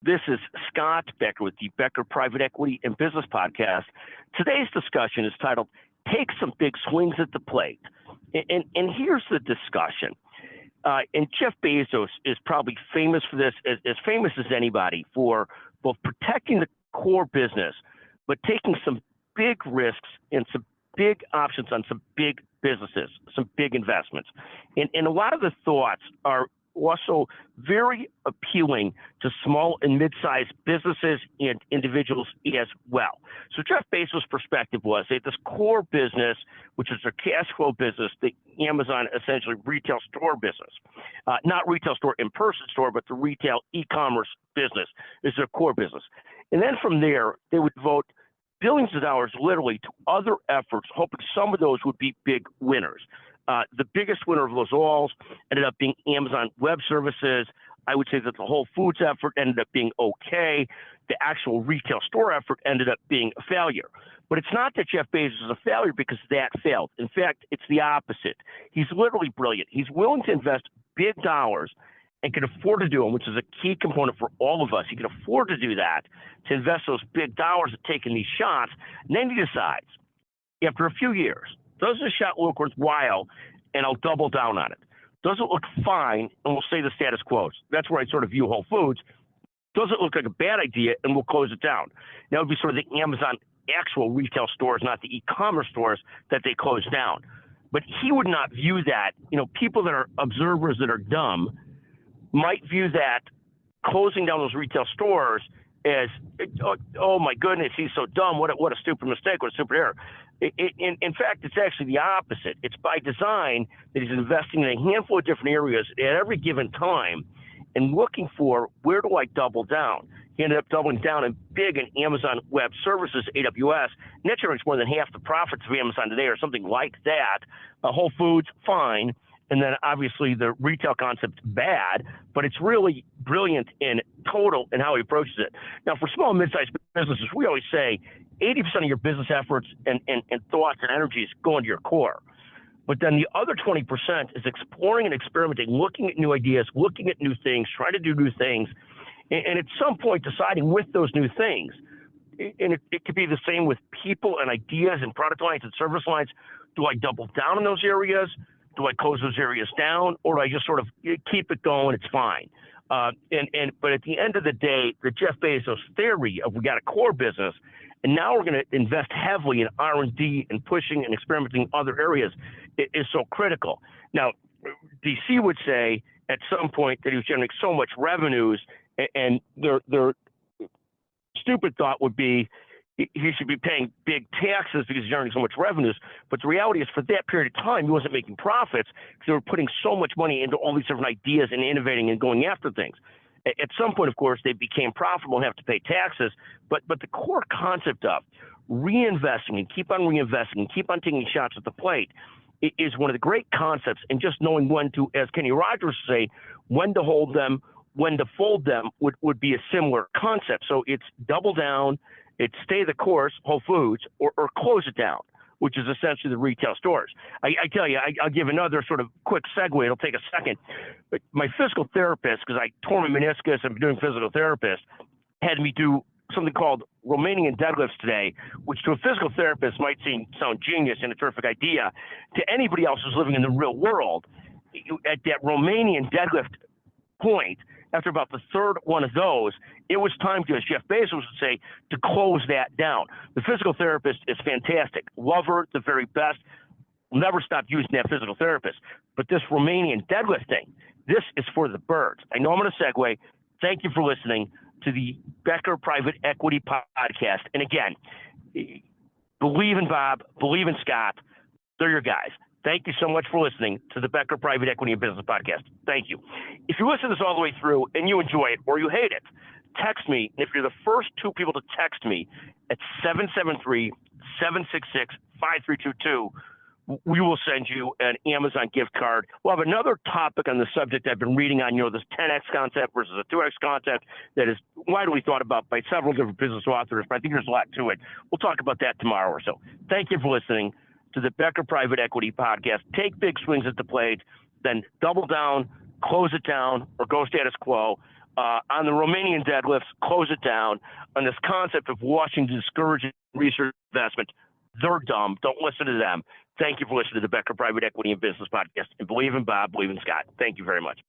This is Scott Becker with the Becker Private Equity and Business Podcast. Today's discussion is titled, Take Some Big Swings at the Plate. And here's the discussion. And Jeff Bezos is probably famous for this, as famous as anybody, for both protecting the core business, but taking some big risks and some big options on some big businesses, some big investments. And a lot of the thoughts are also very appealing to small and mid-sized businesses and individuals as well. So Jeff Bezos' perspective was that this core business, which is their cash flow business, the Amazon essentially retail store business, not retail store in-person store, but the retail e-commerce business is their core business. And then from there, they would devote billions of dollars literally to other efforts, hoping some of those would be big winners. The biggest winner of those all ended up being Amazon Web Services. I would say that the Whole Foods effort ended up being okay. The actual retail store effort ended up being a failure. But it's not that Jeff Bezos is a failure because that failed. In fact, it's the opposite. He's literally brilliant. He's willing to invest big dollars and can afford to do them, which is a key component for all of us. He can afford to do that, to invest those big dollars at taking these shots. And then he decides, after a few years, does the shot look worthwhile, and I'll double down on it? Does it look fine, and we'll say the status quo? That's where I sort of view Whole Foods. Does it look like a bad idea, and we'll close it down? That would be sort of the Amazon actual retail stores, not the e-commerce stores that they closed down. But he would not view that. You know, people that are observers that are dumb might view that closing down those retail stores as, oh my goodness, he's so dumb. What a stupid mistake. What a stupid error. In fact, it's actually the opposite. It's by design that he's investing in a handful of different areas at every given time and looking for, where do I double down? He ended up doubling down in big in Amazon Web Services, AWS, and that generates more than half the profits of Amazon today or something like that. Whole Foods, fine. And then obviously the retail concept, bad, but it's really brilliant in total and how he approaches it. Now, for small and mid-sized businesses, we always say 80% of your business efforts and thoughts and energies go into your core. But then the other 20% is exploring and experimenting, looking at new ideas, looking at new things, trying to do new things, and at some point deciding with those new things. And it could be the same with people and ideas and product lines and service lines. Do I double down in those areas? Do I close those areas down, or do I just sort of keep it going? It's fine. But at the end of the day, the Jeff Bezos theory of we got a core business, and now we're going to invest heavily in R&D and pushing and experimenting in other areas is so critical. Now, DC would say at some point that he was generating so much revenues, and their stupid thought would be, he should be paying big taxes because he's generating so much revenues. But the reality is, for that period of time, he wasn't making profits because they were putting so much money into all these different ideas and innovating and going after things. At some point, of course, they became profitable and have to pay taxes. But the core concept of reinvesting and keep on reinvesting and keep on taking shots at the plate is one of the great concepts. And just knowing when to, as Kenny Rogers would say, when to hold them, when to fold them would be a similar concept. So it's double down. It's stay the course, Whole Foods, or close it down, which is essentially the retail stores. I tell you, I'll give another sort of quick segue. It'll take a second. But my physical therapist, because I tore my meniscus, I've been doing physical therapist, had me do something called Romanian deadlifts today, which to a physical therapist might sound genius and a terrific idea. To anybody else who's living in the real world, at that Romanian deadlift point, after about the third one of those, it was time to, as Jeff Bezos would say, to close that down. The physical therapist is fantastic. Love her, the very best. Never stop using that physical therapist. But this Romanian deadlift thing, this is for the birds. I know I'm going to segue. Thank you for listening to the Becker Private Equity Podcast. And again, believe in Bob, believe in Scott. They're your guys. Thank you so much for listening to the Becker Private Equity and Business Podcast. Thank you. If you listen to this all the way through and you enjoy it or you hate it, text me. And if you're the first two people to text me at 773-766-5322, we will send you an Amazon gift card. We'll have another topic on the subject I've been reading on, this 10X concept versus a 2X concept that is widely thought about by several different business authors, but I think there's a lot to it. We'll talk about that tomorrow or so. Thank you for listening to the Becker Private Equity Podcast. Take big swings at the plate, then double down, close it down, or go status quo. on the Romanian deadlifts, close it down. On this concept of Washington discouraging research investment, they're dumb. Don't listen to them. Thank you for listening to the Becker Private Equity and Business Podcast. And believe in Bob, believe in Scott. Thank you very much.